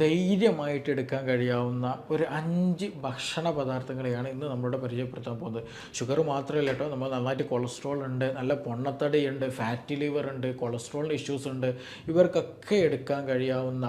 ധൈര്യമായിട്ട് എടുക്കാൻ കഴിയാവുന്ന ഒരു 5 ഭക്ഷണ പദാർത്ഥങ്ങളെയാണ് ഇന്ന് നമ്മളിവിടെ പരിചയപ്പെടുത്താൻ പോകുന്നത്. ഷുഗർ മാത്രമല്ല കേട്ടോ, നമ്മൾ നന്നായിട്ട് കൊളസ്ട്രോൾ ഉണ്ട്, നല്ല പൊണ്ണത്തടിയുണ്ട്, ഫാറ്റി ലിവർ ഉണ്ട്, കൊളസ്ട്രോളിൻ്റെ ഇഷ്യൂസ് ഉണ്ട്. ഇവർക്കൊക്കെ എടുക്കാൻ കഴിയാവുന്ന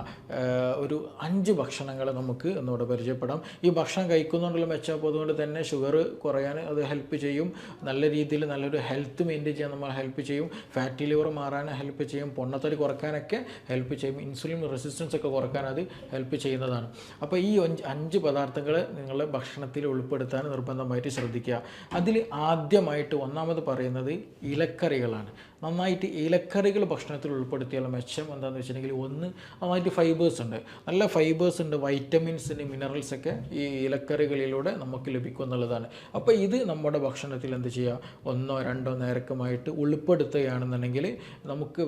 ഒരു 5 ഭക്ഷണങ്ങൾ നമുക്ക് ഇന്നിവിടെ പരിചയപ്പെടാം. ഈ ഭക്ഷണം കഴിക്കുന്നതുകൊണ്ടുള്ള മെച്ചം അതുകൊണ്ട് തന്നെ ഷുഗർ കുറയാൻ അത് ഹെൽപ്പ് ചെയ്യും, നല്ല രീതിയിൽ നല്ലൊരു ഹെൽത്ത് മെയിൻറ്റെയിൻ ചെയ്യാൻ നമ്മൾ ഹെൽപ്പ് ചെയ്യും, ഫാറ്റി ലിവർ മാറാൻ ഹെൽപ്പ് ചെയ്യും, പൊണ്ണത്തടി കുറയ്ക്കാനൊക്കെ ഹെൽപ്പ് ചെയ്യും, ഇൻസുലിൻ റെസിസ്റ്റൻസ് ഒക്കെ കുറയ്ക്കാൻ അത് ഹെൽപ്പ് ചെയ്യുന്നതാണ്. അപ്പോൾ ഈ 5 പദാർത്ഥങ്ങൾ നിങ്ങളുടെ ഭക്ഷണത്തിൽ ഉൾപ്പെടുത്താൻ നിർബന്ധമായിട്ട് ശ്രദ്ധിക്കുക. അതിൽ ആദ്യമായിട്ട് ഒന്നാമത് പറയുന്നത് ഇലക്കറികളാണ്. നന്നായിട്ട് ഇലക്കറികൾ ഭക്ഷണത്തിൽ ഉൾപ്പെടുത്തിയുള്ള മെച്ചം എന്താണെന്ന് വെച്ചിട്ടുണ്ടെങ്കിൽ, ഒന്ന് നന്നായിട്ട് ഫൈബേഴ്സ് ഉണ്ട്, നല്ല ഫൈബേഴ്സ് ഉണ്ട്, വൈറ്റമിൻസിന് മിനറൽസ് ഒക്കെ ഈ ഇലക്കറികളിലൂടെ നമുക്ക് ലഭിക്കും എന്നുള്ളതാണ്. അപ്പോൾ ഇത് നമ്മുടെ ഭക്ഷണത്തിൽ എന്ത് ചെയ്യുക, 1 2 നേരക്കുമായിട്ട് ഉൾപ്പെടുത്തുകയാണെന്നുണ്ടെങ്കിൽ നമുക്ക്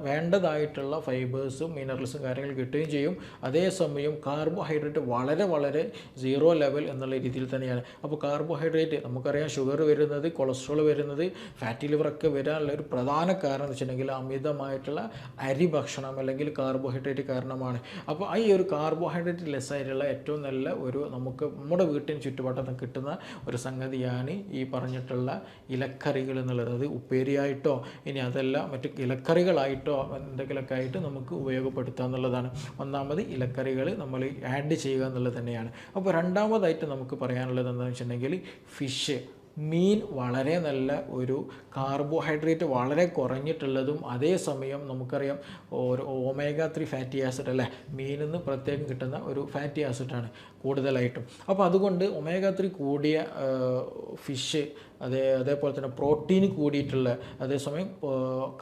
വേണ്ടതായിട്ടുള്ള ഫൈബേഴ്സും മിനറൽസും കാര്യങ്ങൾ കിട്ടുകയും ചെയ്യും. അതേസമയം കാർബോഹൈഡ്രേറ്റ് വളരെ വളരെ 0 ലെവൽ എന്നുള്ള രീതിയിൽ തന്നെയാണ്. അപ്പോൾ കാർബോഹൈഡ്രേറ്റ് നമുക്കറിയാം, ഷുഗർ വരുന്നത്, കൊളസ്ട്രോൾ വരുന്നത്, ഫാറ്റി ലിവറൊക്കെ വരാനുള്ള ഒരു പ്രധാന കാരണം എന്ന് വെച്ചിട്ടുണ്ടെങ്കിൽ അമിതമായിട്ടുള്ള അരി ഭക്ഷണം അല്ലെങ്കിൽ കാർബോഹൈഡ്രേറ്റ് കാരണമാണ്. അപ്പോൾ ഈ ഒരു കാർബോഹൈഡ്രേറ്റ് ലെസ് ആയിട്ടുള്ള ഏറ്റവും നല്ല ഒരു നമുക്ക് നമ്മുടെ വീട്ടിന് ചുറ്റുപാടത്ത് കിട്ടുന്ന ഒരു സംഗതിയാണ് ഈ പറഞ്ഞിട്ടുള്ള ഇലക്കറികൾ എന്നുള്ളത്. അത് ഉപ്പേരിയായിട്ടോ ഇനി അതല്ല മറ്റ് ഇലക്കറികളായിട്ടോ എന്തെങ്കിലുമൊക്കെ ആയിട്ട് നമുക്ക് ഉപയോഗപ്പെടുത്തുക എന്നുള്ളതാണ്. ഒന്നാമത് ഇലക്കറികൾ നമ്മൾ ആഡ് ചെയ്യുക എന്നുള്ളത് തന്നെയാണ്. അപ്പോൾ രണ്ടാമതായിട്ട് നമുക്ക് പറയാനുള്ളത് എന്താണെന്ന് വെച്ചിട്ടുണ്ടെങ്കിൽ ഫിഷ്, മീൻ വളരെ നല്ല ഒരു കാർബോഹൈഡ്രേറ്റ് വളരെ കുറഞ്ഞിട്ടുള്ളതും അതേസമയം നമുക്കറിയാം ഒരു omega-3 ഫാറ്റി ആസിഡ് അല്ലേ, മീനിൽ നിന്ന് പ്രത്യേകം കിട്ടുന്ന ഒരു ഫാറ്റി ആസിഡാണ് കൂടുതലായിട്ടും. അപ്പോൾ അതുകൊണ്ട് omega-3 കൂടിയ ഫിഷ്, അതേപോലെ തന്നെ പ്രോട്ടീൻ കൂടിയിട്ടുള്ള, അതേസമയം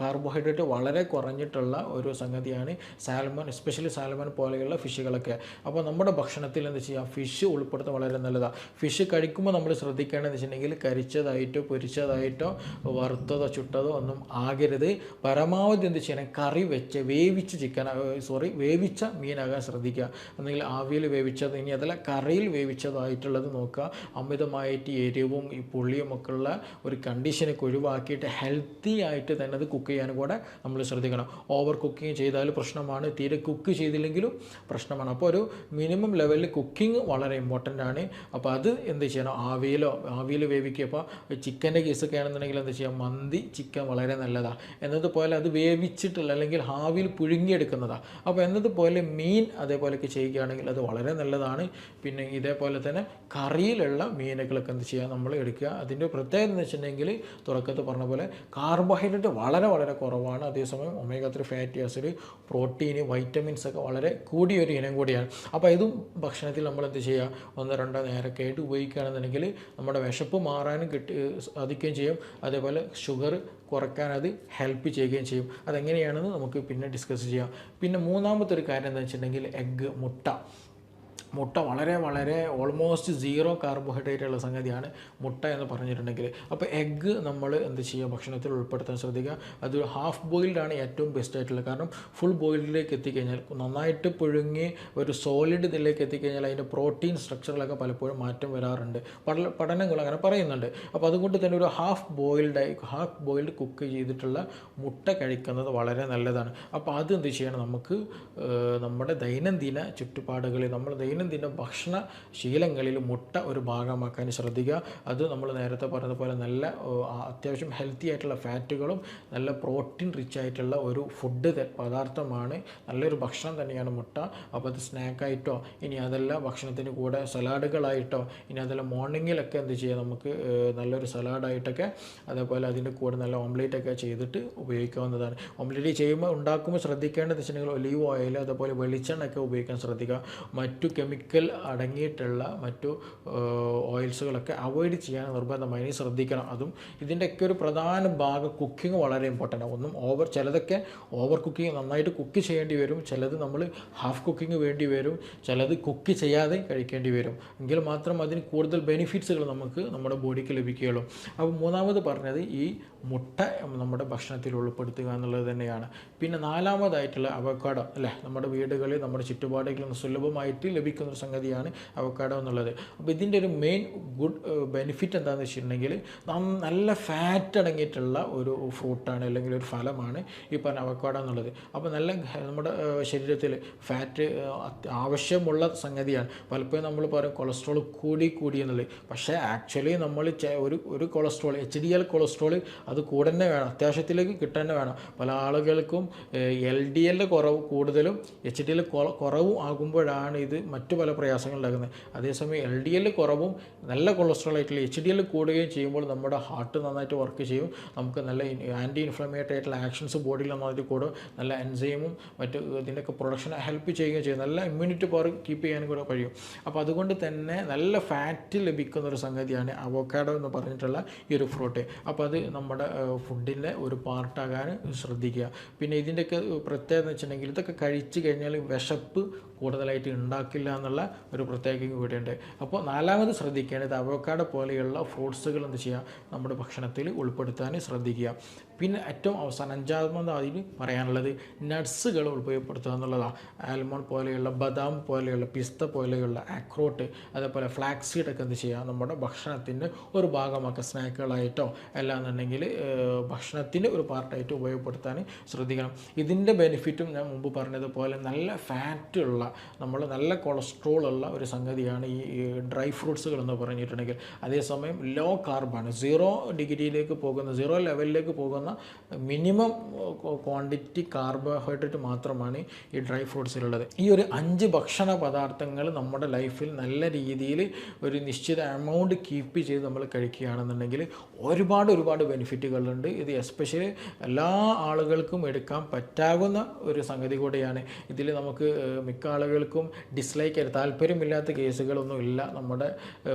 കാർബോഹൈഡ്രേറ്റ് വളരെ കുറഞ്ഞിട്ടുള്ള ഒരു സംഗതിയാണ് സാൽമൺ, എസ്പെഷ്യലി സാൽമൺ പോലെയുള്ള ഫിഷുകളൊക്കെ. അപ്പോൾ നമ്മുടെ ഭക്ഷണത്തിൽ എന്ത് ചെയ്യുക, ഫിഷ് ഉൾപ്പെടുത്താൻ വളരെ നല്ലതാണ്. ഫിഷ് കഴിക്കുമ്പോൾ നമ്മൾ ശ്രദ്ധിക്കേണ്ടതെന്ന് വെച്ചിട്ടുണ്ടെങ്കിൽ കരിച്ചതായിട്ടോ പൊരിച്ചതായിട്ടോ വറുത്തതോ ചുട്ടതോ ഒന്നും ആകരുത്. പരമാവധി എന്ത് ചെയ്യണം, കറി വെച്ച് വേവിച്ച മീനാകാൻ ശ്രദ്ധിക്കുക. അല്ലെങ്കിൽ ആവിയിൽ വേവിച്ചത്, ഇനി അതല്ല കറിയിൽ വേവിച്ചതായിട്ടുള്ളത് നോക്കുക. അമിതമായിട്ട് എരിവും ഈ പുളിയും ഒക്കെ ഉള്ള ഒരു കണ്ടീഷനൊക്കെ ഒഴിവാക്കിയിട്ട് ഹെൽത്തി ആയിട്ട് തന്നെ അത് കുക്ക് ചെയ്യാനും കൂടെ നമ്മൾ ശ്രദ്ധിക്കണം. ഓവർ കുക്കിംഗ് ചെയ്താൽ പ്രശ്നമാണ്, തീരെ കുക്ക് ചെയ്തില്ലെങ്കിലും പ്രശ്നമാണ്. അപ്പോൾ ഒരു മിനിമം ലെവലിൽ കുക്കിംഗ് വളരെ ഇമ്പോർട്ടൻ്റ് ആണ്. അപ്പോൾ അത് എന്ത് ചെയ്യണം, ആവിയിൽ വേവിക്കുക. അപ്പോൾ ചിക്കൻ്റെ കേസൊക്കെ ആണെന്നുണ്ടെങ്കിൽ എന്ത് ചെയ്യാം, മന്തി ചിക്കൻ വളരെ നല്ലതാണ്. എന്നതുപോലെ അത് വേവിച്ചിട്ടുള്ള അല്ലെങ്കിൽ ആവിയിൽ പുഴുങ്ങിയെടുക്കുന്നതാണ്. അപ്പോൾ എന്നതുപോലെ മീൻ അതേപോലെയൊക്കെ ചെയ്യുകയാണെങ്കിൽ അത് വളരെ നല്ലതാണ്. പിന്നെ ഇതേപോലെ തന്നെ കറിയിലുള്ള മീനുകളൊക്കെ എന്ത് ചെയ്യുക, നമ്മൾ എടുക്കുക. അതിൻ്റെ പ്രത്യേകത എന്ന് വെച്ചിട്ടുണ്ടെങ്കിൽ തുടക്കത്തിൽ പറഞ്ഞ പോലെ കാർബോഹൈഡ്രേറ്റ് വളരെ വളരെ കുറവാണ്, അതേസമയം omega-3 fatty acid, protein, vitamins ഒക്കെ വളരെ കൂടിയൊരു ഇനം കൂടിയാണ്. അപ്പോൾ ഇതും ഭക്ഷണത്തിൽ നമ്മൾ എന്ത് ചെയ്യുക, 1 2 നേരമൊക്കെ ആയിട്ട് ഉപയോഗിക്കുകയാണെന്നുണ്ടെങ്കിൽ നമ്മുടെ വിശപ്പ് മാറാനും സാധിക്കുകയും ചെയ്യും. അതേപോലെ ഷുഗർ കുറയ്ക്കാൻ അത് ഹെൽപ്പ് ചെയ്യുകയും ചെയ്യും. അതെങ്ങനെയാണെന്ന് നമുക്ക് പിന്നെ ഡിസ്കസ് ചെയ്യാം. പിന്നെ മൂന്നാമത്തെ ഒരു കാര്യം എന്താ വെച്ചിട്ടുണ്ടെങ്കിൽ എഗ്ഗ്, മുട്ട വളരെ വളരെ ഓൾമോസ്റ്റ് 0 കാർബോഹൈഡ്രേറ്റ് ഉള്ള സംഗതിയാണ് മുട്ട എന്ന് പറഞ്ഞിട്ടുണ്ടെങ്കിൽ. അപ്പോൾ എഗ്ഗ് നമ്മൾ എന്ത് ചെയ്യുക, ഭക്ഷണത്തിൽ ഉൾപ്പെടുത്താൻ ശ്രദ്ധിക്കുക. അത് ഹാഫ് ബോയിൽഡ് ആണ് ഏറ്റവും ബെസ്റ്റ് ആയിട്ടുള്ളത്. കാരണം ഫുൾ ബോയിൽഡിലേക്ക് എത്തിക്കഴിഞ്ഞാൽ, നന്നായിട്ട് പുഴുങ്ങി ഒരു സോളിഡ് ഇതിലേക്ക് എത്തിക്കഴിഞ്ഞാൽ അതിൻ്റെ പ്രോട്ടീൻ സ്ട്രക്ചറിലൊക്കെ പലപ്പോഴും മാറ്റം വരാറുണ്ട്, പഠനങ്ങൾ അങ്ങനെ പറയുന്നുണ്ട്. അപ്പോൾ അതുകൊണ്ട് തന്നെ ഒരു ഹാഫ് ബോയിൽഡ് കുക്ക് ചെയ്തിട്ടുള്ള മുട്ട കഴിക്കുന്നത് വളരെ നല്ലതാണ്. അപ്പോൾ അത് എന്ത് ചെയ്യണം, നമുക്ക് നമ്മുടെ ദൈനംദിന ചുറ്റുപാടുകളിൽ, നമ്മൾ ദൈനംദിന ഭക്ഷണ ശീലങ്ങളിൽ മുട്ട ഒരു ഭാഗമാക്കാൻ ശ്രദ്ധിക്കുക. അത് നമ്മൾ നേരത്തെ പറഞ്ഞതുപോലെ നല്ല അത്യാവശ്യം ഹെൽത്തി ആയിട്ടുള്ള ഫാറ്റുകളും നല്ല പ്രോട്ടീൻ റിച്ച് ആയിട്ടുള്ള ഒരു ഫുഡ് പദാർത്ഥമാണ്, നല്ലൊരു ഭക്ഷണം തന്നെയാണ് മുട്ട. അപ്പോൾ അത് സ്നാക്കായിട്ടോ ഇനി അതല്ല ഭക്ഷണത്തിന് കൂടെ സലാഡുകളായിട്ടോ ഇനി അതല്ല മോർണിംഗിലൊക്കെ എന്ത് ചെയ്യുക, നമുക്ക് നല്ലൊരു സലാഡായിട്ടൊക്കെ അതേപോലെ അതിൻ്റെ കൂടെ നല്ല ഓംലേറ്റൊക്കെ ചെയ്തിട്ട് ഉപയോഗിക്കാവുന്നതാണ്. ഓംലേറ്റ് ചെയ്യുമ്പോൾ ഉണ്ടാക്കുമ്പോൾ ശ്രദ്ധിക്കേണ്ടത് വെച്ചിട്ടുണ്ടെങ്കിൽ ഒലീവ് ഓയിൽ അതേപോലെ വെളിച്ചെണ്ണയൊക്കെ ഉപയോഗിക്കാൻ ശ്രദ്ധിക്കുക. മറ്റു കെമിക്കൽ അടങ്ങിയിട്ടുള്ള മറ്റു ഓയിൽസുകളൊക്കെ അവോയ്ഡ് ചെയ്യാൻ നിർബന്ധമായി ശ്രദ്ധിക്കണം. അതും ഇതിൻ്റെയൊക്കെ ഒരു പ്രധാന ഭാഗം കുക്കിംഗ് വളരെ ഇമ്പോർട്ടൻ്റ് ആണ്. ചിലതൊക്കെ ഓവർ കുക്കിംഗ്, നന്നായിട്ട് കുക്ക് ചെയ്യേണ്ടി വരും, ചിലത് നമ്മൾ ഹാഫ് കുക്കിംഗ് വേണ്ടി വരും, ചിലത് കുക്ക് ചെയ്യാതെ കഴിക്കേണ്ടി വരും. എങ്കിൽ മാത്രം അതിന് കൂടുതൽ ബെനിഫിറ്റ്സുകൾ നമുക്ക് നമ്മുടെ ബോഡിക്ക് ലഭിക്കുകയുള്ളൂ. അപ്പോൾ മൂന്നാമത് പറഞ്ഞത് ഈ മുട്ട നമ്മുടെ ഭക്ഷണത്തിൽ ഉൾപ്പെടുത്തുക എന്നുള്ളത് തന്നെയാണ്. പിന്നെ നാലാമതായിട്ടുള്ള അവക്കാഡോ അല്ലേ, നമ്മുടെ വീടുകളിൽ നമ്മുടെ ചുറ്റുപാടുകളിൽ സുലഭമായിട്ട് ലഭിക്കും ലഭിക്കുന്ന ഒരു സംഗതിയാണ് അവക്കാഡോ എന്നുള്ളത്. അപ്പോൾ ഇതിൻ്റെ ഒരു മെയിൻ ഗുഡ് ബെനിഫിറ്റ് എന്താണെന്ന് വെച്ചിട്ടുണ്ടെങ്കിൽ നല്ല ഫാറ്റ് അടങ്ങിയിട്ടുള്ള ഒരു ഫ്രൂട്ടാണ് അല്ലെങ്കിൽ ഒരു ഫലമാണ് ഈ പറഞ്ഞ അവക്കാഡോ എന്നുള്ളത്. അപ്പോൾ നല്ല നമ്മുടെ ശരീരത്തിൽ ഫാറ്റ് ആവശ്യമുള്ള സംഗതിയാണ്. പലപ്പോഴും നമ്മൾ പറയും കൊളസ്ട്രോൾ കൂടി എന്നുള്ളത്. പക്ഷേ ആക്ച്വലി നമ്മൾ ഒരു കൊളസ്ട്രോൾ HDL കൊളസ്ട്രോൾ അത് കൂടെ തന്നെ വേണം, അത്യാവശ്യത്തിലേക്ക് കിട്ടാൻ തന്നെ വേണം. പല ആളുകൾക്കും LDL കുറവ് കൂടുതലും HDL കുറവും ആകുമ്പോഴാണ് ഇത് മറ്റു പല പ്രയാസങ്ങൾ ഉണ്ടാക്കുന്നത്. അതേസമയം LDL കുറവും നല്ല കൊളസ്ട്രോൾ ആയിട്ടുള്ള HDL കൂടുകയും ചെയ്യുമ്പോൾ നമ്മുടെ ഹാർട്ട് നന്നായിട്ട് വർക്ക് ചെയ്യും. നമുക്ക് നല്ല ആൻറ്റി ഇൻഫ്ലമേറ്ററി ആയിട്ടുള്ള ആക്ഷൻസ് ബോഡിയിൽ നന്നായിട്ട് കൂടും. നല്ല എൻസൈമും മറ്റ് ഇതിൻ്റെയൊക്കെ പ്രൊഡക്ഷൻ ഹെൽപ്പ് ചെയ്യുകയും ചെയ്യും. നല്ല ഇമ്മ്യൂണിറ്റി പവർ കീപ്പ് ചെയ്യാനും കൂടെ കഴിയും. അപ്പോൾ അതുകൊണ്ട് തന്നെ നല്ല ഫാറ്റ് ലഭിക്കുന്ന ഒരു സംഗതിയാണ് അവോക്കാഡോ എന്ന് പറഞ്ഞിട്ടുള്ള ഈ ഒരു ഫ്രൂട്ട്. അപ്പോൾ അത് നമ്മുടെ ഫുഡിൻ്റെ ഒരു പാർട്ടാകാൻ ശ്രദ്ധിക്കുക. പിന്നെ ഇതിൻ്റെയൊക്കെ പ്രത്യേകത എന്ന് വെച്ചിട്ടുണ്ടെങ്കിൽ ഇതൊക്കെ കഴിച്ച് കഴിഞ്ഞാൽ വിശപ്പ് കൂടുതലായിട്ട് ഉണ്ടാക്കില്ല എന്നുള്ള ഒരു പ്രത്യേകത കൂടിയുണ്ട്. അപ്പോൾ നാലാമത് ശ്രദ്ധിക്കേണ്ടത് അവോക്കാഡോ പോലെയുള്ള ഫ്രൂട്ട്സുകൾ എന്ത് ചെയ്യുക, നമ്മുടെ ഭക്ഷണത്തിൽ ഉൾപ്പെടുത്താൻ ശ്രദ്ധിക്കുക. പിന്നെ ഏറ്റവും അവസാനം അഞ്ചാമത് അതിന് പറയാനുള്ളത് നട്ട്സുകൾ ഉപയോഗപ്പെടുത്തുക എന്നുള്ളതാണ്. ആൽമണ്ട് പോലെയുള്ള, ബദാം പോലെയുള്ള, പിസ്ത പോലെയുള്ള, അക്രോട്ട്, അതേപോലെ ഫ്ലാക്സ് സീഡൊക്കെ എന്ത് ചെയ്യുക, നമ്മുടെ ഭക്ഷണത്തിൻ്റെ ഒരു ഭാഗമാക്കുക. സ്നാക്കുകളായിട്ടോ അല്ലാന്നുണ്ടെങ്കിൽ ഭക്ഷണത്തിൻ്റെ ഒരു പാർട്ടായിട്ട് ഉപയോഗപ്പെടുത്താൻ ശ്രദ്ധിക്കണം. ഇതിൻ്റെ ബെനിഫിറ്റും ഞാൻ മുമ്പ് പറഞ്ഞതുപോലെ നല്ല ഫാറ്റുള്ള, നമ്മൾ നല്ല കൊളസ്ട്രോൾ ഉള്ള ഒരു സംഗതിയാണ് ഈ ഡ്രൈ ഫ്രൂട്ട്സുകൾ എന്ന് പറഞ്ഞിട്ടുണ്ടെങ്കിൽ. അതേസമയം ലോ കാർബാണ്, 0 ഡിഗ്രിയിലേക്ക് പോകുന്ന, 0 ലെവലിലേക്ക് പോകുന്ന മിനിമം ക്വാണ്ടിറ്റി കാർബോഹൈഡ്രേറ്റ് മാത്രമാണ് ഈ ഡ്രൈ ഫ്രൂട്ട്സിലുള്ളത്. ഈ ഒരു 5 ഭക്ഷണ പദാർത്ഥങ്ങൾ നമ്മുടെ ലൈഫിൽ നല്ല രീതിയിൽ ഒരു നിശ്ചിത എമൗണ്ട് കീപ്പ് ചെയ്ത് നമ്മൾ കഴിക്കുകയാണെന്നുണ്ടെങ്കിൽ ഒരുപാട് ബെനിഫിറ്റുകളുണ്ട്. ഇത് എസ്പെഷ്യലി എല്ലാ ആളുകൾക്കും എടുക്കാൻ പറ്റാവുന്ന ഒരു സംഗതി കൂടിയാണ്. ഇതിൽ നമുക്ക് മിക്ക ആളുകൾക്കും ഡിസ്ലൈക്ക് താല്പര്യമില്ലാത്ത കേസുകളൊന്നും ഇല്ല. നമ്മുടെ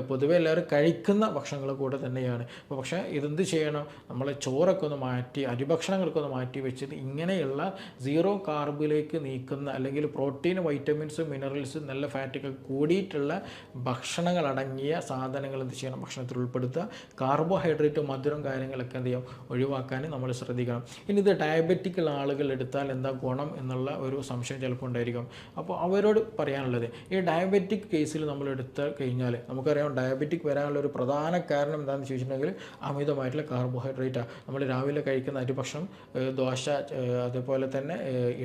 പൊതുവെ എല്ലാവരും കഴിക്കുന്ന ഭക്ഷണങ്ങൾ കൂടെ തന്നെയാണ്. അപ്പോൾ പക്ഷേ ഇതെന്ത് ചെയ്യണം, നമ്മളെ ചോറൊക്കെ ഒന്ന് മാറ്റി, അരിഭക്ഷണങ്ങളൊക്കെ ഒന്ന് മാറ്റി വെച്ചിട്ട് ഇങ്ങനെയുള്ള 0 കാർബിലേക്ക് നീക്കുന്ന, അല്ലെങ്കിൽ പ്രോട്ടീൻ, വൈറ്റമിൻസ്, മിനറൽസ്, നല്ല ഫാറ്റൊക്കെ കൂടിയിട്ടുള്ള ഭക്ഷണങ്ങളടങ്ങിയ സാധനങ്ങൾ എന്ത് ചെയ്യണം, ഭക്ഷണത്തിൽ ഉൾപ്പെടുത്തുക. കാർബോഹൈഡ്രേറ്റ്, മധുരം കാര്യങ്ങളൊക്കെ എന്ത് ചെയ്യാം, ഒഴിവാക്കാൻ നമ്മൾ ശ്രദ്ധിക്കണം. ഇനി ഇത് ഡയബറ്റിക് ഉള്ള ആളുകൾ എടുത്താൽ എന്താ ഗുണം എന്നുള്ള ഒരു സംശയം ചിലപ്പോൾ ഉണ്ടായിരിക്കും. അപ്പോൾ അവരോട് പറയാനുള്ളത്, ഈ ഡയബറ്റിക് കേസിൽ നമ്മൾ എടുത്ത് കഴിഞ്ഞാൽ നമുക്കറിയാം ഡയബറ്റിക് വരാനുള്ള ഒരു പ്രധാന കാരണം എന്താണെന്ന് ചോദിച്ചിട്ടുണ്ടെങ്കിൽ അമിതമായിട്ടുള്ള കാർബോഹൈഡ്രേറ്റാണ്. നമ്മൾ രാവിലെ കഴിക്കുന്ന അരിഭക്ഷണം, ദോശ, അതേപോലെ തന്നെ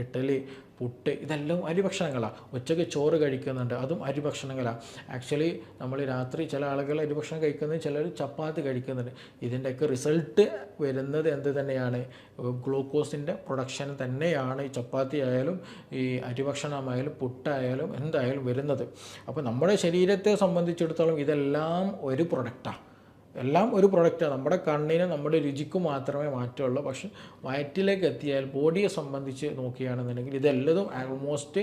ഇഡ്ഡലി, പുട്ട്, ഇതെല്ലാം അരിഭക്ഷണങ്ങളാണ്. ഉച്ചയ്ക്ക് ചോറ് കഴിക്കുന്നുണ്ട്, അതും അരിഭക്ഷണങ്ങളാണ്. ആക്ച്വലി നമ്മൾ രാത്രി ചില ആളുകൾ അരിഭക്ഷണം കഴിക്കുന്നത്, ചിലർ ചപ്പാത്തി കഴിക്കുന്നുണ്ട്. ഇതിൻ്റെയൊക്കെ റിസൾട്ട് വരുന്നത് എന്ത് തന്നെയാണ്, ഗ്ലൂക്കോസിൻ്റെ പ്രൊഡക്ഷൻ തന്നെയാണ് ഈ ചപ്പാത്തി ആയാലും ഈ അരിഭക്ഷണമായാലും പുട്ടായാലും എന്തായാലും വരുന്നത്. അപ്പോൾ നമ്മുടെ ശരീരത്തെ സംബന്ധിച്ചിടത്തോളം ഇതെല്ലാം ഒരു പ്രൊഡക്റ്റാണ്. നമ്മുടെ കണ്ണിന്, നമ്മുടെ രുചിക്ക് മാത്രമേ മാറ്റമുള്ളൂ. പക്ഷെ വയറ്റിലേക്ക് എത്തിയാൽ ബോഡിയെ സംബന്ധിച്ച് നോക്കുകയാണെന്നുണ്ടെങ്കിൽ ഇതെല്ലതും ആൾമോസ്റ്റ്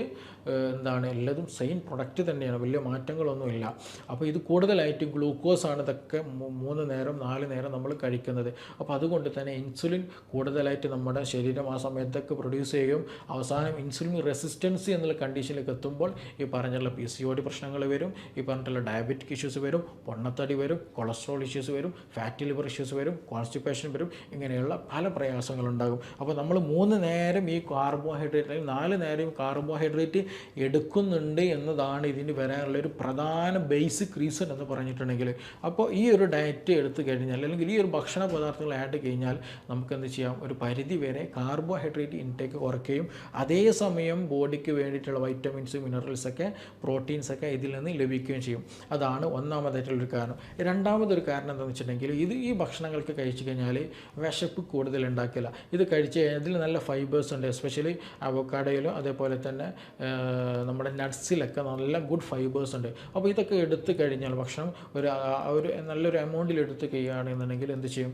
എല്ലതും സെയിം പ്രൊഡക്റ്റ് തന്നെയാണ്, വലിയ മാറ്റങ്ങളൊന്നുമില്ല. അപ്പോൾ ഇത് കൂടുതലായിട്ട് ഗ്ലൂക്കോസാണ് ഇതൊക്കെ 3 നേരം 4 നേരം നമ്മൾ കഴിക്കുന്നത്. അപ്പോൾ അതുകൊണ്ട് തന്നെ ഇൻസുലിൻ കൂടുതലായിട്ട് നമ്മുടെ ശരീരം ആ സമയത്തൊക്കെ പ്രൊഡ്യൂസ് ചെയ്യും. അവസാനം ഇൻസുലിൻ റെസിസ്റ്റൻസി എന്നുള്ള കണ്ടീഷനിലേക്ക് എത്തുമ്പോൾ ഈ പറഞ്ഞുള്ള PCOD പ്രശ്നങ്ങൾ വരും, ഈ പറഞ്ഞിട്ടുള്ള ഡയബറ്റിക് ഇഷ്യൂസ് വരും, പൊണ്ണത്തടി വരും, കൊളസ്ട്രോൾ ഇഷ്യൂസ് വരും, ഫാറ്റി ലിവർ ഇഷ്യൂസ് വരും, കോൺസ്റ്റിപ്പേഷൻ വരും, ഇങ്ങനെയുള്ള പല പ്രയാസങ്ങളുണ്ടാകും. അപ്പോൾ നമ്മൾ 3 നേരം ഈ കാർബോഹൈഡ്രേറ്റ്, അല്ലെങ്കിൽ 4 നേരം കാർബോഹൈഡ്രേറ്റ് എടുക്കുന്നുണ്ട് എന്നതാണ് ഇതിന് വരാനുള്ള ഒരു പ്രധാന ബേസിക് റീസൺ എന്ന് പറഞ്ഞിട്ടുണ്ടെങ്കിൽ. അപ്പോൾ ഈ ഒരു ഡയറ്റ് എടുത്തു കഴിഞ്ഞാൽ, അല്ലെങ്കിൽ ഈ ഒരു ഭക്ഷണ പദാർത്ഥങ്ങൾ ആഡ് കഴിഞ്ഞാൽ നമുക്ക് എന്ത് ചെയ്യാം, ഒരു പരിധി വരെ കാർബോഹൈഡ്രേറ്റ് ഇൻടേക്ക് കുറയ്ക്കുകയും അതേസമയം ബോഡിക്ക് വേണ്ടിയിട്ടുള്ള വൈറ്റമിൻസ്, മിനറൽസൊക്കെ, പ്രോട്ടീൻസൊക്കെ ഇതിൽ നിന്ന് ലഭിക്കുകയും ചെയ്യും. അതാണ് ഒന്നാമതായിട്ടുള്ളൊരു കാരണം. രണ്ടാമതൊരു കാരണം എന്താണെന്ന് വെച്ചിട്ടുണ്ടെങ്കിൽ, ഈ ഭക്ഷണങ്ങൾക്ക് കഴിച്ചു കഴിഞ്ഞാൽ വിശപ്പ് കൂടുതൽ ഉണ്ടാക്കില്ല. ഇത് കഴിച്ച് കഴിഞ്ഞാൽ ഇതിൽ നല്ല ഫൈബേഴ്സ് ഉണ്ട്, എസ്പെഷ്യലി അവോക്കാഡോയിലും അതേപോലെ തന്നെ നമ്മുടെ നട്ട്സിലൊക്കെ നല്ല ഗുഡ് ഫൈബേഴ്സ് ഉണ്ട്. അപ്പോൾ ഇതൊക്കെ എടുത്തു കഴിഞ്ഞാൽ ഭക്ഷണം ഒരു നല്ലൊരു എമൗണ്ടിൽ എടുത്ത് കഴിയുകയാണെന്നുണ്ടെങ്കിൽ എന്ത് ചെയ്യും,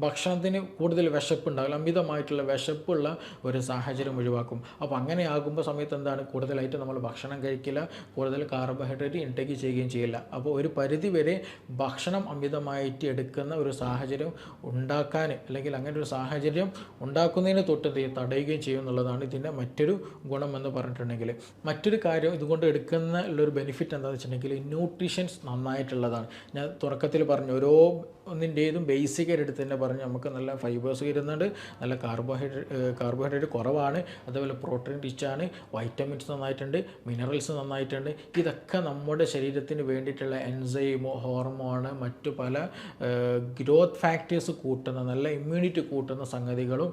ഭക്ഷണത്തിന് കൂടുതൽ വിശപ്പുണ്ടാകില്ല, അമിതമായിട്ടുള്ള വിശപ്പുള്ള ഒരു സാഹചര്യം ഒഴിവാക്കും. അപ്പോൾ അങ്ങനെ ആകുമ്പോൾ സമയത്ത് എന്താണ്, കൂടുതലായിട്ട് നമ്മൾ ഭക്ഷണം കഴിക്കില്ല, കൂടുതൽ കാർബോഹൈഡ്രേറ്റ് ഇൻടേക്ക് ചെയ്യുകയും ചെയ്യില്ല. അപ്പോൾ ഒരു പരിധി വരെ ഭക്ഷണം അമിതമായിട്ട് എടുക്കുന്ന ഒരു സാഹചര്യം ഉണ്ടാക്കാൻ, അല്ലെങ്കിൽ അങ്ങനെ ഒരു സാഹചര്യം ഉണ്ടാക്കുന്നതിന് തൊട്ട് തടയുകയും ചെയ്യും എന്നുള്ളതാണ് ഇതിൻ്റെ മറ്റൊരു ഗുണം എന്ന് പറഞ്ഞിട്ടുണ്ടെങ്കിൽ. മറ്റൊരു കാര്യം ഇതുകൊണ്ട് എടുക്കുന്ന ഉള്ളൊരു ബെനിഫിറ്റ് എന്താണെന്ന് വെച്ചിട്ടുണ്ടെങ്കിൽ ന്യൂട്രീഷൻസ് നന്നായിട്ടുള്ളതാണ്. ഞാൻ തുടക്കത്തിൽ പറഞ്ഞു, ഓരോ ഒന്നിൻ്റേതും ബേസിക്കായിട്ട് എടുത്ത് തന്നെ പറഞ്ഞ് നമുക്ക് നല്ല ഫൈബേഴ്സ് വരുന്നുണ്ട്, നല്ല കാർബോഹൈഡ്രേറ്റ് കുറവാണ്, അതേപോലെ പ്രോട്ടീൻ റിച്ചാണ്, വൈറ്റമിൻസ് നന്നായിട്ടുണ്ട്, മിനറൽസ് നന്നായിട്ടുണ്ട്. ഇതൊക്കെ നമ്മുടെ ശരീരത്തിന് വേണ്ടിയിട്ടുള്ള എൻസൈമോ ഹോർമോണ് മറ്റു പല ഗ്രോത്ത് ഫാക്ടേഴ്സ് കൂട്ടുന്ന നല്ല ഇമ്മ്യൂണിറ്റി കൂട്ടുന്ന സംഗതികളും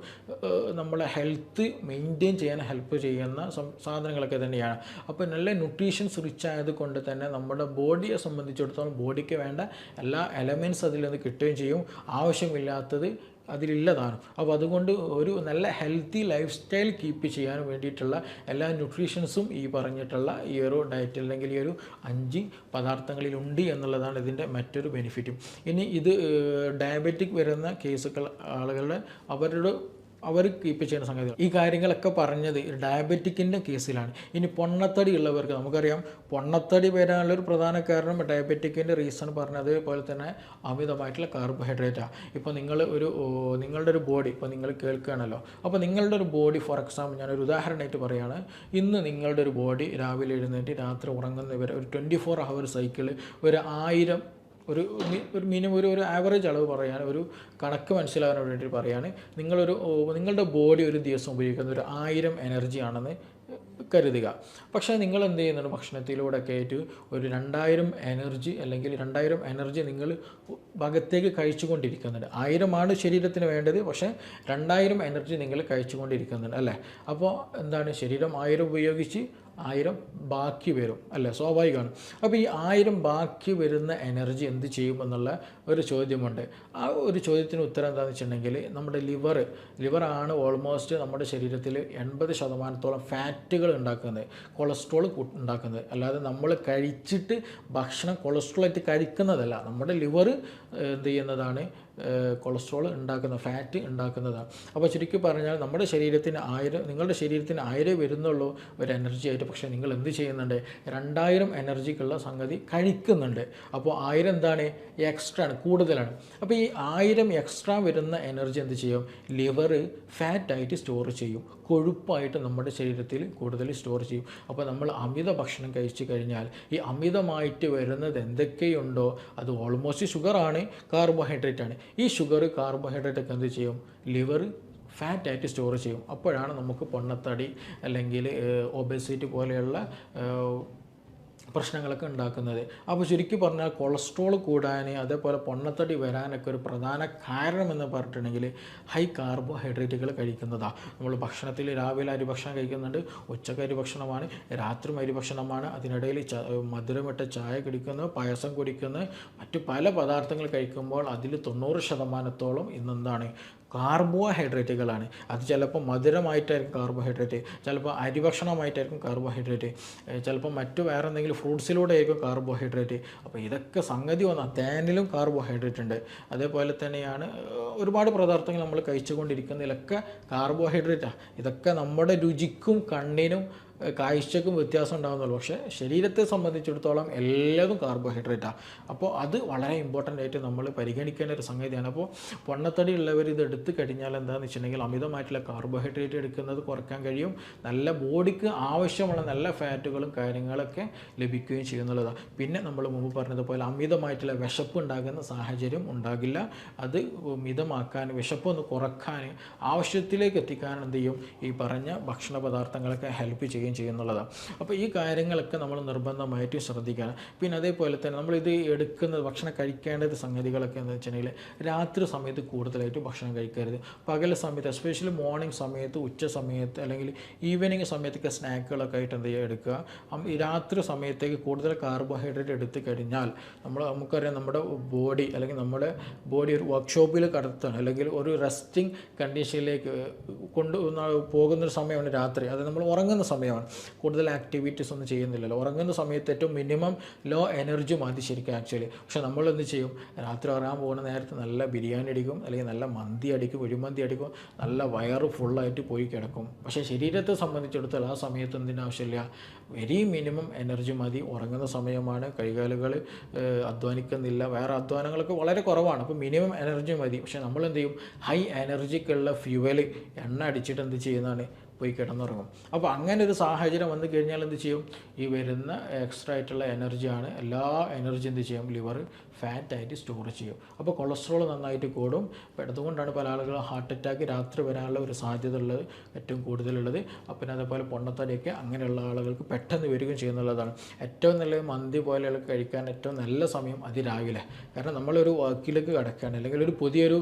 നമ്മളെ ഹെൽത്ത് മെയിൻറ്റെയിൻ ചെയ്യാൻ ഹെൽപ്പ് ചെയ്യുന്ന സാധനങ്ങളൊക്കെ തന്നെയാണ്. അപ്പോൾ നല്ല ന്യൂട്രീഷൻസ് റിച്ച് ആയതുകൊണ്ട് തന്നെ നമ്മുടെ ബോഡിയെ സംബന്ധിച്ചിടത്തോളം ബോഡിക്ക് വേണ്ട എല്ലാ എലമെൻറ്റ്സ് അതിൽ നിന്ന് കിട്ടുകയും ചെയ്യും, ആവശ്യമില്ലാത്തത് അതിലില്ലതാണ്. അപ്പോൾ അതുകൊണ്ട് ഒരു നല്ല ഹെൽത്തി ലൈഫ് സ്റ്റൈൽ കീപ്പ് ചെയ്യാൻ വേണ്ടിയിട്ടുള്ള എല്ലാ ന്യൂട്രീഷൻസും ഈ പറഞ്ഞിട്ടുള്ള ഈ ഒരു ഡയറ്റ് അല്ലെങ്കിൽ ഈ ഒരു 5 പദാർത്ഥങ്ങളിലുണ്ട് എന്നുള്ളതാണ് ഇതിൻ്റെ മറ്റൊരു ബെനിഫിറ്റും. ഇനി ഇത് ഡയബറ്റിക് വരുന്ന കേസുകൾ ആളുകളുടെ അവർ കീപ്പ് ചെയ്യുന്ന സംഗതികൾ ഈ കാര്യങ്ങളൊക്കെ പറഞ്ഞത് ഡയബറ്റിക്കിൻ്റെ കേസിലാണ്. ഇനി പൊണ്ണത്തടി ഉള്ളവർക്ക് നമുക്കറിയാം, പൊണ്ണത്തടി വരാനുള്ളൊരു പ്രധാന കാരണം ഡയബറ്റിക്കിൻ്റെ റീസൺ പറഞ്ഞത് അതേപോലെ തന്നെ അമിതമായിട്ടുള്ള കാർബോഹൈഡ്രേറ്റാണ്. ഇപ്പോൾ നിങ്ങളുടെ ഒരു ബോഡി ഇപ്പോൾ നിങ്ങൾ കേൾക്കുകയാണല്ലോ, അപ്പോൾ നിങ്ങളുടെ ഒരു ബോഡി ഫോർ എക്സാമ്പിൾ ഞാനൊരു ഉദാഹരണമായിട്ട് പറയുകയാണ്, ഇന്ന് നിങ്ങളുടെ ഒരു ബോഡി രാവിലെ എഴുന്നേറ്റ് രാത്രി ഉറങ്ങുന്നവരെ ഒരു 24 hour സൈക്കിൾ ഒരു 1000 ഒരു മിനിമം ഒരു ആവറേജ് അളവ് പറയുകയാണ്, ഒരു കണക്ക് മനസ്സിലാകാൻ വേണ്ടി പറയുകയാണ്. നിങ്ങളുടെ ബോഡി ഒരു ദിവസം ഉപയോഗിക്കുന്ന ഒരു 1000 എനർജി ആണെന്ന് കരുതുക. പക്ഷേ നിങ്ങൾ എന്ത് ചെയ്യുന്നുണ്ട്, ഭക്ഷണത്തിലൂടെ ഒക്കെ ആയിട്ട് ഒരു 2000 എനർജി അല്ലെങ്കിൽ 2000 എനർജി നിങ്ങൾ ഭാഗത്തേക്ക് കഴിച്ചുകൊണ്ടിരിക്കുന്നുണ്ട്. 1000 ശരീരത്തിന് വേണ്ടത്, പക്ഷേ 2000 എനർജി നിങ്ങൾ കഴിച്ചുകൊണ്ടിരിക്കുന്നുണ്ട് അല്ലേ. അപ്പോൾ എന്താണ്, ശരീരം 1000 ഉപയോഗിച്ച് 1000 ബാക്കി വരും അല്ലേ, സ്വാഭാവികമാണ്. അപ്പോൾ ഈ 1000 ബാക്കി വരുന്ന എനർജി എന്ത് ചെയ്യുമെന്നുള്ള ഒരു ചോദ്യമുണ്ട്. ആ ഒരു ചോദ്യത്തിന് ഉത്തരം എന്താണെന്ന് വെച്ചിട്ടുണ്ടെങ്കിൽ നമ്മുടെ ലിവറാണ് ഓൾമോസ്റ്റ് നമ്മുടെ ശരീരത്തിൽ 80% ഫാറ്റുകൾ ഉണ്ടാക്കുന്നത്, കൊളസ്ട്രോൾ ഉണ്ടാക്കുന്നത്. അല്ലാതെ നമ്മൾ കഴിച്ചിട്ട് ഭക്ഷണം കൊളസ്ട്രോളായിട്ട് കഴിക്കുന്നതല്ല, നമ്മുടെ ലിവർ എന്ത് ചെയ്യുന്നതാണ്, കൊളസ്ട്രോൾ ഉണ്ടാക്കുന്ന ഫാറ്റ് ഉണ്ടാക്കുന്നതാണ്. അപ്പോൾ ചുരുക്കി പറഞ്ഞാൽ നമ്മുടെ ശരീരത്തിന് 1000 നിങ്ങളുടെ ശരീരത്തിന് 1000 വരുന്നുള്ളൂ ഒരു എനർജി ആയിട്ട്, പക്ഷേ നിങ്ങൾ എന്ത് ചെയ്യുന്നുണ്ട്, 2000 എനർജിക്കുള്ള സംഗതി കഴിക്കുന്നുണ്ട്. അപ്പോൾ 1000 എന്താണ്, എക്സ്ട്രാ ആണ്, കൂടുതലാണ്. അപ്പോൾ ഈ 1000 എക്സ്ട്രാ വരുന്ന എനർജി എന്ത് ചെയ്യും, ലിവർ ഫാറ്റായിട്ട് സ്റ്റോർ ചെയ്യും, കൊഴുപ്പായിട്ട് നമ്മുടെ ശരീരത്തിൽ കൂടുതൽ സ്റ്റോർ ചെയ്യും. അപ്പോൾ നമ്മൾ അമിത ഭക്ഷണം കഴിച്ചു കഴിഞ്ഞാൽ ഈ അമിതമായിട്ട് വരുന്നത് എന്തൊക്കെയുണ്ടോ അത് ഓൾമോസ്റ്റ് ഷുഗറാണ്, കാർബോഹൈഡ്രേറ്റ് ആണ്. ഈ ഷുഗർ കാർബോഹൈഡ്രേറ്റ് ഒക്കെ എന്ത് ചെയ്യും, ലിവർ ഫാറ്റായിട്ട് സ്റ്റോർ ചെയ്യും. അപ്പോഴാണ് നമുക്ക് പൊണ്ണത്തടി അല്ലെങ്കിൽ ഒബേസിറ്റി പോലെയുള്ള പ്രശ്നങ്ങളൊക്കെ ഉണ്ടാക്കുന്നത്. അപ്പോൾ ചുരുക്കി പറഞ്ഞാൽ കൊളസ്ട്രോൾ കൂടാൻ അതേപോലെ പൊണ്ണത്തടി വരാനൊക്കെ ഒരു പ്രധാന കാരണമെന്ന് പറഞ്ഞിട്ടുണ്ടെങ്കിൽ ഹൈ കാർബോഹൈഡ്രേറ്റുകൾ കഴിക്കുന്നതാണ്. നമ്മൾ ഭക്ഷണത്തിൽ രാവിലെ അരിഭക്ഷണം കഴിക്കുന്നുണ്ട്, ഉച്ചക്ക് അരിഭക്ഷണമാണ്, രാത്രി അരിഭക്ഷണമാണ്, അതിനിടയിൽ മധുരമിട്ട ചായ കുടിക്കുന്നു, പായസം കുടിക്കുന്നു, മറ്റു പല പദാർത്ഥങ്ങൾ കഴിക്കുമ്പോൾ അതിൽ 90% ഇന്നെന്താണ്, കാർബോഹൈഡ്രേറ്റുകളാണ്. അത് ചിലപ്പോൾ മധുരമായിട്ടായിരിക്കും കാർബോഹൈഡ്രേറ്റ്, ചിലപ്പോൾ അരിഭക്ഷണമായിട്ടായിരിക്കും കാർബോഹൈഡ്രേറ്റ്, ചിലപ്പോൾ മറ്റു വേറെ എന്തെങ്കിലും ഫ്രൂട്ട്സിലൂടെ ആയിരിക്കും കാർബോഹൈഡ്രേറ്റ്. അപ്പോൾ ഇതൊക്കെ സംഗതി തേനിലും കാർബോഹൈഡ്രേറ്റ് ഉണ്ട്. അതേപോലെ തന്നെയാണ് ഒരുപാട് പദാർത്ഥങ്ങൾ നമ്മൾ കഴിച്ചുകൊണ്ടിരിക്കുന്നതിലൊക്കെ കാർബോഹൈഡ്രേറ്റാണ്. ഇതൊക്കെ നമ്മുടെ രുചിക്കും കണ്ണിനും കാഴ്ചക്കും വ്യത്യാസം ഉണ്ടാകുന്നുള്ളൂ, പക്ഷേ ശരീരത്തെ സംബന്ധിച്ചിടത്തോളം എല്ലാതും കാർബോഹൈഡ്രേറ്റാണ്. അപ്പോൾ അത് വളരെ ഇമ്പോർട്ടൻ്റ് ആയിട്ട് നമ്മൾ പരിഗണിക്കേണ്ട ഒരു സംഗതിയാണ്. അപ്പോൾ പൊണ്ണത്തടി ഉള്ളവർ ഇത് എടുത്തു കഴിഞ്ഞാൽ എന്താണെന്ന് വെച്ചിട്ടുണ്ടെങ്കിൽ അമിതമായിട്ടുള്ള കാർബോഹൈഡ്രേറ്റ് എടുക്കുന്നത് കുറയ്ക്കാൻ കഴിയും, നല്ല ബോഡിക്ക് ആവശ്യമുള്ള നല്ല ഫാറ്റുകളും കാര്യങ്ങളൊക്കെ ലഭിക്കുകയും ചെയ്യുന്നുള്ളതാണ്. പിന്നെ നമ്മൾ മുമ്പ് പറഞ്ഞതുപോലെ അമിതമായിട്ടുള്ള വിശപ്പ് ഉണ്ടാകുന്ന സാഹചര്യം ഉണ്ടാകില്ല. അത് മിതമാക്കാൻ, വിശപ്പൊന്ന് കുറക്കാൻ, ആവശ്യത്തിലേക്ക് എത്തിക്കാൻ എന്ത് ചെയ്യും, ഈ പറഞ്ഞ ഭക്ഷണ പദാർത്ഥങ്ങളൊക്കെ ഹെൽപ്പ് ചെയ്യും ചെയ്യുന്നുള്ളതാണ്. അപ്പോൾ ഈ കാര്യങ്ങളൊക്കെ നമ്മൾ നിർബന്ധമായിട്ട് ശ്രദ്ധിക്കണം. പിന്നെ അതേപോലെ തന്നെ നമ്മളിത് എടുക്കുന്നത് ഭക്ഷണം കഴിക്കേണ്ടത് സംഗതികളൊക്കെ എന്ന് വെച്ചിട്ടുണ്ടെങ്കിൽ രാത്രി സമയത്ത് കൂടുതലായിട്ട് ഭക്ഷണം കഴിക്കരുത്. പകൽ സമയത്ത് എസ്പെഷ്യലി മോർണിംഗ് സമയത്ത്, ഉച്ച സമയത്ത് അല്ലെങ്കിൽ ഈവനിങ് സമയത്തൊക്കെ സ്നാക്കുകളൊക്കെ ആയിട്ട് എന്ത് ചെയ്യുക, എടുക്കുക. ഈ രാത്രി സമയത്തേക്ക് കൂടുതൽ കാർബോഹൈഡ്രേറ്റ് എടുത്തു കഴിഞ്ഞാൽ നമുക്കറിയാം നമ്മുടെ ബോഡി അല്ലെങ്കിൽ നമ്മുടെ ബോഡി ഒരു വർക്ക്ഷോപ്പിൽ കടത്താണ് അല്ലെങ്കിൽ ഒരു റെസ്റ്റിംഗ് കണ്ടീഷനിലേക്ക് പോകുന്നൊരു സമയമാണ് രാത്രി. അത് നമ്മൾ ഉറങ്ങുന്ന സമയമാണ്, കൂടുതൽ ആക്ടിവിറ്റീസ് ഒന്നും ചെയ്യുന്നില്ലല്ലോ. ഉറങ്ങുന്ന സമയത്ത് ഏറ്റവും മിനിമം ലോ എനർജി മതി ശരിക്കും ആക്ച്വലി. പക്ഷേ നമ്മളെന്ത് ചെയ്യും, രാത്രി ഉറങ്ങാൻ പോകുന്ന നേരത്ത് നല്ല ബിരിയാണി അടിക്കും, അല്ലെങ്കിൽ നല്ല മന്തി അടിക്കും, കുഴിമന്തി അടിക്കും, നല്ല വയറ് ഫുള്ളായിട്ട് പോയി കിടക്കും. പക്ഷേ ശരീരത്തെ സംബന്ധിച്ചിടത്തോളം ആ സമയത്ത് എന്തിനും ആവശ്യമില്ല, വെരി മിനിമം എനർജി മതി. ഉറങ്ങുന്ന സമയമാണ്, കൈകാലുകൾ അധ്വാനിക്കുന്നില്ല, വേറെ അധ്വാനങ്ങളൊക്കെ വളരെ കുറവാണ്. അപ്പോൾ മിനിമം എനർജി മതി. പക്ഷേ നമ്മളെന്ത് ചെയ്യും, ഹൈ എനർജിക്കുള്ള ഫ്യൂവൽ എണ്ണ അടിച്ചിട്ട് എന്ത് ചെയ്യുന്നതാണ്, പോയി കിടന്നുറങ്ങും. അപ്പോൾ അങ്ങനെ ഒരു സാഹചര്യം വന്നു കഴിഞ്ഞാൽ എന്ത് ചെയ്യും? ഈ വരുന്ന എക്സ്ട്രാ ആയിട്ടുള്ള എനർജിയാണ് എല്ലാ എനർജി എന്ത് ചെയ്യും? ലിവർ ഫാറ്റായിട്ട് സ്റ്റോർ ചെയ്യും. അപ്പോൾ കൊളസ്ട്രോൾ നന്നായിട്ട് കൂടും. അപ്പോൾ അതുകൊണ്ടാണ് പല ആളുകളും ഹാർട്ട് അറ്റാക്ക് രാത്രി വരാനുള്ള ഒരു സാധ്യത ഉള്ളത് ഏറ്റവും കൂടുതലുള്ളത്. പിന്നെ അതേപോലെ പൊണ്ണത്തടിയൊക്കെ അങ്ങനെയുള്ള ആളുകൾക്ക് പെട്ടെന്ന് വരികയും ചെയ്യുന്നുള്ളതാണ്. ഏറ്റവും നല്ല മന്തി പോലെയുള്ള കഴിക്കാൻ ഏറ്റവും നല്ല സമയം അതിരാവിലെ. കാരണം നമ്മളൊരു വർക്കിലേക്ക് കിടക്കുകയാണ്, അല്ലെങ്കിൽ ഒരു പുതിയൊരു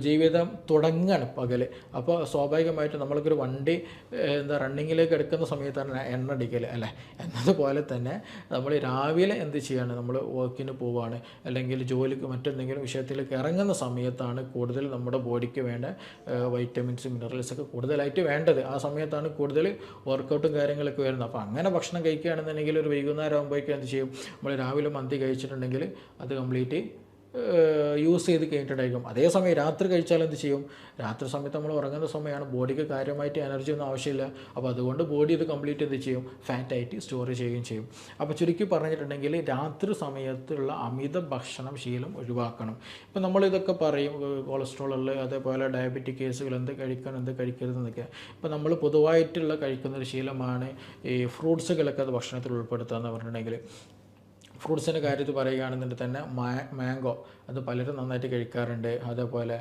ജീവിതം തുടങ്ങുകയാണ് പകൽ. അപ്പോൾ സ്വാഭാവികമായിട്ടും നമ്മൾക്കൊരു വണ്ടി റണ്ണിങ്ങിലേക്ക് എടുക്കുന്ന സമയത്താണ് എണ്ണ അടിക്കൽ അല്ലേ. എന്നതുപോലെ തന്നെ നമ്മൾ രാവിലെ എന്ത് ചെയ്യാണ്? നമ്മൾ വർക്കിന് പോവുകയാണ്, അല്ലെങ്കിൽ ജോലിക്ക് മറ്റെന്തെങ്കിലും വിഷയത്തിലേക്ക് ഇറങ്ങുന്ന സമയത്താണ് കൂടുതൽ നമ്മുടെ ബോഡിക്ക് വേണ്ട വൈറ്റമിൻസ് മിനറൽസൊക്കെ കൂടുതലായിട്ട് വേണ്ടത്. ആ സമയത്താണ് കൂടുതൽ വർക്കൗട്ടും കാര്യങ്ങളൊക്കെ വരുന്നത്. അപ്പോൾ അങ്ങനെ ഭക്ഷണം കഴിക്കുകയാണെന്നുണ്ടെങ്കിൽ ഒരു വൈകുന്നേരം ആകുമ്പോഴേക്കും എന്ത് ചെയ്യും? നമ്മൾ രാവിലെ മന്തി കഴിച്ചിട്ടുണ്ടെങ്കിൽ അത് കംപ്ലീറ്റ് യൂസ് ചെയ്ത് കഴിഞ്ഞിട്ടുണ്ടായിരിക്കും. അതേസമയം രാത്രി കഴിച്ചാൽ എന്ത് ചെയ്യും? രാത്രി സമയത്ത് നമ്മൾ ഉറങ്ങുന്ന സമയമാണ്, ബോഡിക്ക് കാര്യമായിട്ട് എനർജി ഒന്നും ആവശ്യമില്ല. അപ്പോൾ അതുകൊണ്ട് ബോഡി ഇത് കംപ്ലീറ്റ് എന്ത് ചെയ്യും? ഫാറ്റായിട്ട് സ്റ്റോർ ചെയ്യുകയും ചെയ്യും. അപ്പോൾ ചുരുക്കി പറഞ്ഞിട്ടുണ്ടെങ്കിൽ രാത്രി സമയത്തുള്ള അമിത ഭക്ഷണം ശീലം ഒഴിവാക്കണം. ഇപ്പോൾ നമ്മളിതൊക്കെ പറയും, കൊളസ്ട്രോളുള്ള അതേപോലെ ഡയബറ്റിക് കേസുകൾ എന്ത് കഴിക്കണം എന്ത് കഴിക്കരുതെന്നൊക്കെ. ഇപ്പോൾ നമ്മൾ പൊതുവായിട്ടുള്ള കഴിക്കുന്നൊരു ശീലമാണ് ഈ ഫ്രൂട്ട്സുകളൊക്കെ അത് ഭക്ഷണത്തിൽ ഉൾപ്പെടുത്തുക എന്ന് പറഞ്ഞിട്ടുണ്ടെങ്കിൽ. ഫ്രൂട്ട്സിൻ്റെ കാര്യത്തിൽ പറയുകയാണെന്നുണ്ടെങ്കിൽ തന്നെ മാംഗോ അത് പലരും നന്നായിട്ട് കഴിക്കാറുണ്ട്. അതേപോലെ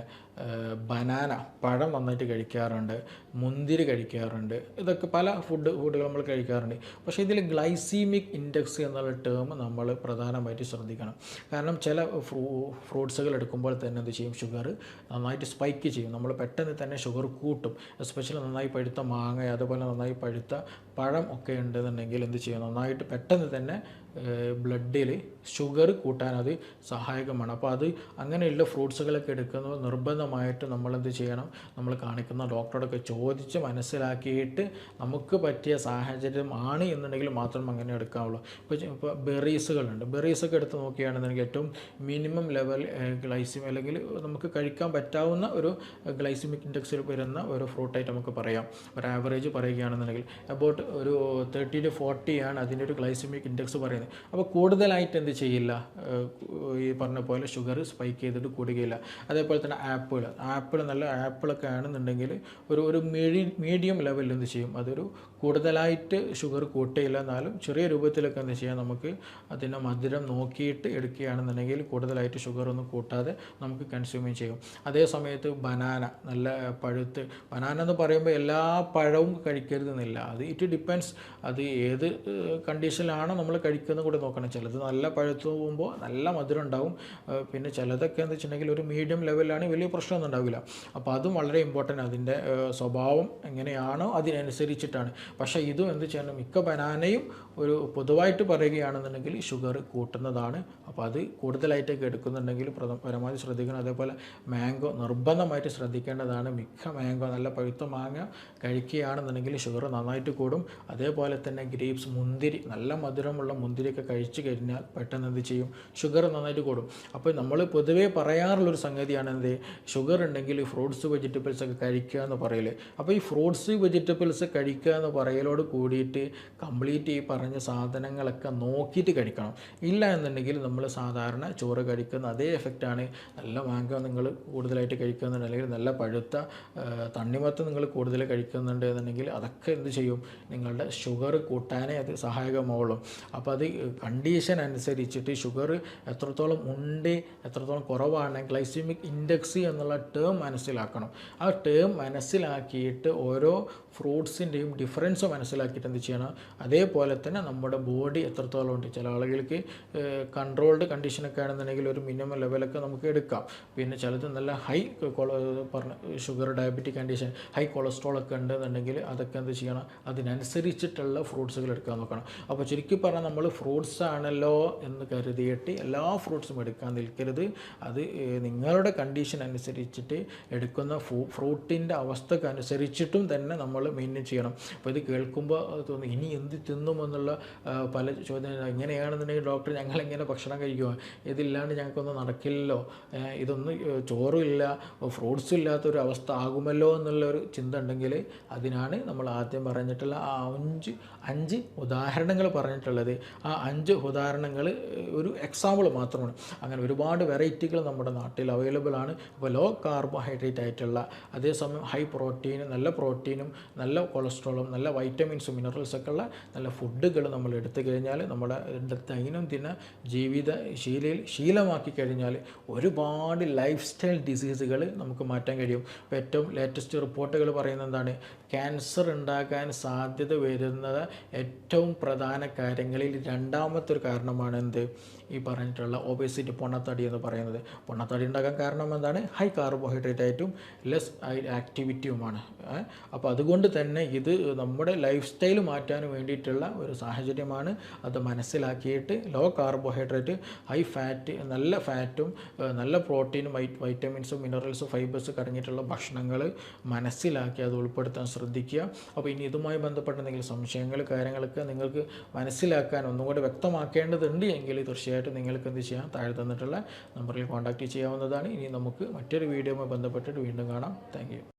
ബനാന പഴം നന്നായിട്ട് കഴിക്കാറുണ്ട്, മുന്തിരി കഴിക്കാറുണ്ട്. ഇതൊക്കെ പല ഫുഡുകൾ നമ്മൾ കഴിക്കാറുണ്ട്. പക്ഷേ ഇതിൽ ഗ്ലൈസീമിക് ഇൻഡെക്സ് എന്നുള്ള ടേം നമ്മൾ പ്രധാനമായിട്ട് ശ്രദ്ധിക്കണം. കാരണം ചില ഫ്രൂട്ട്സുകൾ എടുക്കുമ്പോൾ തന്നെ എന്ത് ചെയ്യും? ഷുഗർ നന്നായിട്ട് സ്പൈക്ക് ചെയ്യും. നമ്മൾ പെട്ടെന്ന് തന്നെ ഷുഗർ കൂട്ടും. എസ്പെഷ്യലി നന്നായി പഴുത്ത മാങ്ങ അതുപോലെ നന്നായി പഴുത്ത പഴം ഒക്കെ ഉണ്ടെന്നുണ്ടെങ്കിൽ എന്ത് ചെയ്യും? നന്നായിട്ട് പെട്ടെന്ന് തന്നെ ബ്ലഡിൽ ഷുഗർ കൂട്ടാൻ അത് സഹായകമാണ്. അപ്പോൾ അത് അങ്ങനെയുള്ള ഫ്രൂട്ട്സുകളൊക്കെ എടുക്കുന്നത് നിർബന്ധമായിട്ട് നമ്മളെന്ത് ചെയ്യണം? നമ്മൾ കാണിക്കുന്ന ഡോക്ടറോടൊക്കെ ചോദിച്ച് മനസ്സിലാക്കിയിട്ട് നമുക്ക് പറ്റിയ സാഹചര്യം ആണ് എന്നുണ്ടെങ്കിൽ മാത്രം അങ്ങനെ എടുക്കാവുള്ളൂ. ഇപ്പോൾ ബെറീസുകളുണ്ട്. ബെറീസൊക്കെ എടുത്ത് നോക്കുകയാണെന്നുണ്ടെങ്കിൽ ഏറ്റവും മിനിമം ലെവൽ ഗ്ലൈസിമി അല്ലെങ്കിൽ നമുക്ക് കഴിക്കാൻ പറ്റാവുന്ന ഒരു ഗ്ലൈസിമിക് ഇൻഡെക്സിൽ വരുന്ന ഒരു ഫ്രൂട്ടായിട്ട് നമുക്ക് പറയാം. ഒരു ആവറേജ് പറയുകയാണെന്നുണ്ടെങ്കിൽ അബൌട്ട് ഒരു 30 to 40 ആണ് അതിൻ്റെ ഒരു ഗ്ലൈസിമിക് ഇൻഡെക്സ് പറയുന്നത്. അപ്പോൾ കൂടുതലായിട്ട് എന്ത് ചെയ്യില്ല? ഈ പറഞ്ഞ പോലെ ഷുഗർ സ്പൈക്ക് ചെയ്തിട്ട് കൂടുകയില്ല. അതേപോലെ തന്നെ ആപ്പിൾ നല്ല ആപ്പിളൊക്കെ ആണെന്നുണ്ടെങ്കിൽ ഒരു മീഡിയം ലെവലിൽ എന്ത് ചെയ്യും? അതൊരു കൂടുതലായിട്ട് ഷുഗർ കൂട്ടുകയില്ല, എന്നാലും ചെറിയ രൂപത്തിലൊക്കെ എന്ത് ചെയ്യാം? നമുക്ക് അതിൻ്റെ മധുരം നോക്കിയിട്ട് എടുക്കുകയാണെന്നുണ്ടെങ്കിൽ കൂടുതലായിട്ട് ഷുഗറൊന്നും കൂട്ടാതെ നമുക്ക് കൺസ്യൂം ചെയ്യും. അതേ സമയത്ത് ബനാന നല്ല പഴുത്ത്, ബനാന എന്ന് പറയുമ്പോൾ എല്ലാ പഴവും കഴിക്കരുതെന്നില്ല. അത് ഇറ്റ് ഡിപ്പെൻഡ്സ്. അത് ഏത് കണ്ടീഷനിലാണോ നമ്മൾ കഴിക്കുന്നത് കൂടെ നോക്കണം. ചിലത് നല്ല പഴുത്ത് പോകുമ്പോൾ നല്ല മധുരം ഉണ്ടാവും. പിന്നെ ചിലതൊക്കെ എന്താ വെച്ചിട്ടുണ്ടെങ്കിൽ ഒരു മീഡിയം ലെവലിലാണ്, വലിയ പ്രശ്നമൊന്നും ഉണ്ടാവില്ല. അപ്പോൾ അതും വളരെ ഇമ്പോർട്ടൻ്റ്. അതിൻ്റെ സ്വഭാവം എങ്ങനെയാണോ അതിനനുസരിച്ചിട്ടാണ്. പക്ഷേ ഇതും എന്ത് ചെയ്യണം? മിക്ക ബനാനയും ഒരു പൊതുവായിട്ട് പറയുകയാണെന്നുണ്ടെങ്കിൽ ഷുഗർ കൂട്ടുന്നതാണ്. അപ്പോൾ അത് കൂടുതലായിട്ടൊക്കെ എടുക്കുന്നുണ്ടെങ്കിൽ പരമാവധി ശ്രദ്ധിക്കണം. അതേപോലെ മാംഗോ നിർബന്ധമായിട്ട് ശ്രദ്ധിക്കേണ്ടതാണ്. മിക്ക മാംഗോ നല്ല പഴുത്ത മാങ്ങ കഴിക്കുകയാണെന്നുണ്ടെങ്കിൽ ഷുഗർ നന്നായിട്ട് കൂടും. അതേപോലെ തന്നെ ഗ്രേപ്സ്, മുന്തിരി, നല്ല മധുരമുള്ള മുന്തിരിയൊക്കെ കഴിച്ചു കഴിഞ്ഞാൽ പെട്ടെന്ന് എന്ത് ചെയ്യും? ഷുഗർ നന്നായിട്ട് കൂടും. അപ്പോൾ നമ്മൾ പൊതുവേ പറയാറുള്ളൊരു സംഗതിയാണ് എന്ത്? ഷുഗർ ഉണ്ടെങ്കിൽ ഫ്രൂട്ട്സ് വെജിറ്റബിൾസ് ഒക്കെ കഴിക്കുക എന്ന് പറയല്. അപ്പോൾ ഈ ഫ്രൂട്ട്സ് വെജിറ്റബിൾസ് കഴിക്കുക എന്ന് പറയലോട് കൂടിയിട്ട് കംപ്ലീറ്റ് ഈ പറഞ്ഞ സാധനങ്ങളൊക്കെ നോക്കിയിട്ട് കഴിക്കണം. ഇല്ല എന്നുണ്ടെങ്കിൽ നമ്മൾ സാധാരണ ചോറ് കഴിക്കുന്ന അതേ എഫക്റ്റാണ്. നല്ല മാംഗോ നിങ്ങൾ കൂടുതലായിട്ട് കഴിക്കുന്നുണ്ട്, അല്ലെങ്കിൽ നല്ല പഴുത്ത തണ്ണിമത്തം നിങ്ങൾ കൂടുതൽ കഴിക്കുന്നുണ്ട് എന്നുണ്ടെങ്കിൽ അതൊക്കെ എന്ത് ചെയ്യും? നിങ്ങളുടെ ഷുഗർ കൂട്ടാനേ അത് സഹായകമാവുള്ളൂ. അപ്പോൾ അത് കണ്ടീഷൻ അനുസരിച്ചിട്ട് ഷുഗർ എത്രത്തോളം ഉണ്ട്, എത്രത്തോളം കുറവാണ്, ഗ്ലൈസിമിക് ഇൻഡെക്സ് എന്നുള്ള ടേം മനസ്സിലാക്കണം. ആ ടേം മനസ്സിലാക്കിയിട്ട് ഓരോ ഫ്രൂട്ട്സിൻ്റെയും ഡിഫറൻസ് മനസ്സിലാക്കിയിട്ട് എന്ത് ചെയ്യണം? അതേപോലെ തന്നെ നമ്മുടെ ബോഡി എത്രത്തോളം ഉണ്ട്. ചില ആളുകൾക്ക് കൺട്രോൾഡ് കണ്ടീഷനൊക്കെ ആണെന്നുണ്ടെങ്കിൽ ഒരു മിനിമം ലെവലൊക്കെ നമുക്ക് എടുക്കാം. പിന്നെ ചിലത് നല്ല ഹൈ പറഞ്ഞ sugar diabetic condition, high cholesterol ഒക്കെ ഉണ്ടെന്നുണ്ടെങ്കിൽ അതൊക്കെ എന്ത് ചെയ്യണം? അതിനനുസരിച്ചിട്ടുള്ള ഫ്രൂട്ട്സുകൾ എടുക്കാൻ നോക്കണം. അപ്പോൾ ചുരുക്കി പറഞ്ഞാൽ നമ്മൾ ഫ്രൂട്ട്സ് ആണല്ലോ എന്ന് കരുതിയിട്ട് എല്ലാ ഫ്രൂട്ട്സും എടുക്കാൻ നിൽക്കരുത്. അത് നിങ്ങളുടെ കണ്ടീഷൻ അനുസരിച്ചിട്ട് എടുക്കുന്ന ഫ്രൂട്ടിൻ്റെ അവസ്ഥക്ക് അനുസരിച്ചിട്ടും തന്നെ നമ്മൾ മെയിൻറ്റെയിൻ ചെയ്യണം. അപ്പോൾ ഇത് കേൾക്കുമ്പോൾ തോന്നുന്നു ഇനി എന്ത് തിന്നുമെന്നുള്ള പല ചോദ്യങ്ങൾ. എങ്ങനെയാണെന്നുണ്ടെങ്കിൽ ഡോക്ടർ ഞങ്ങളെങ്ങനെ ഭക്ഷണം കഴിക്കുമോ? ഇതില്ലാണ്ട് ഞങ്ങൾക്കൊന്നും നടക്കില്ലല്ലോ, ഇതൊന്നും ചോറും ഇല്ല ഫ്രൂട്ട്സും ഇല്ലാത്തൊരു അവസ്ഥ ആകുമല്ലോ എന്നുള്ളൊരു ചിന്ത ഉണ്ടെങ്കിൽ അതിനാണ് നമ്മൾ ആദ്യം പറഞ്ഞിട്ടുള്ള ആ 5 ഉദാഹരണങ്ങൾ പറഞ്ഞിട്ടുള്ളത്. ആ ആ 5 ഉദാഹരണങ്ങൾ ഒരു എക്സാമ്പിൾ മാത്രമാണ്. അങ്ങനെ ഒരുപാട് വെറൈറ്റികൾ നമ്മുടെ നാട്ടിൽ അവൈലബിൾ ആണ്. അപ്പോൾ ലോ കാർബോഹൈഡ്രേറ്റ് ആയിട്ടുള്ള, അതേസമയം ഹൈ പ്രോട്ടീൻ, നല്ല പ്രോട്ടീനും നല്ല കൊളസ്ട്രോളും നല്ല വൈറ്റമിൻസും മിനറൽസൊക്കെ ഉള്ള നല്ല ഫുഡുകൾ നമ്മൾ എടുത്തു കഴിഞ്ഞാൽ നമ്മുടെ ദൈനംദിന ജീവിത ശീലമാക്കി കഴിഞ്ഞാൽ ഒരുപാട് ലൈഫ് സ്റ്റൈൽ ഡിസീസുകൾ നമുക്ക് മാറ്റാൻ കഴിയും. ഇപ്പോൾ ഏറ്റവും ലേറ്റസ്റ്റ് റിപ്പോർട്ടുകൾ പറയുന്നത് എന്താണ്, ക്യാൻസർ ഉണ്ടാകാൻ സാധ്യത വരുന്നത് ഏറ്റവും പ്രധാന കാര്യങ്ങളിൽ രണ്ടാമത്തെ ഒരു കാരണമാണ് എന്ത്, ഈ പറഞ്ഞിട്ടുള്ള ഒബേസിറ്റി, പൊണ്ണത്തടി എന്ന് പറയുന്നത്. പൊണ്ണത്തടി ഉണ്ടാകാൻ കാരണം എന്താണ്, ഹൈ കാർബോഹൈഡ്രേറ്റ് ആയിട്ടും ലെസ് ആക്ടിവിറ്റിയുമാണ്. അപ്പോൾ അതുകൊണ്ട് തന്നെ ഇത് നമ്മുടെ ലൈഫ് സ്റ്റൈൽ മാറ്റാൻ വേണ്ടിയിട്ടുള്ള ഒരു സാഹചര്യമാണ്. അത് മനസ്സിലാക്കിയിട്ട് ലോ കാർബോഹൈഡ്രേറ്റ്, ഹൈ ഫാറ്റ്, നല്ല ഫാറ്റും നല്ല പ്രോട്ടീനും വൈറ്റമിൻസും മിനറൽസും ഫൈബേഴ്സ് അടങ്ങിയിട്ടുള്ള ഭക്ഷണങ്ങൾ മനസ്സിലാക്കി അത് ഉൾപ്പെടുത്താൻ ശ്രദ്ധിക്കുക. അപ്പോൾ ഇനി ഇതുമായി ബന്ധപ്പെട്ട എന്തെങ്കിലും സംശയങ്ങൾ കാര്യങ്ങളൊക്കെ നിങ്ങൾക്ക് മനസ്സിലാക്കാൻ ഒന്നും കൂടി വ്യക്തമാക്കേണ്ടതുണ്ട് എങ്കിൽ തീർച്ചയായിട്ടും നിങ്ങൾക്ക് എന്ത് ചെയ്യാം, താഴെ തന്നിട്ടുള്ള നമ്പറിൽ കോൺടാക്റ്റ് ചെയ്യാവുന്നതാണ്. ഇനി നമുക്ക് മറ്റൊരു വീഡിയോയുമായി ബന്ധപ്പെട്ടിട്ട് വീണ്ടും കാണാം. Thank you.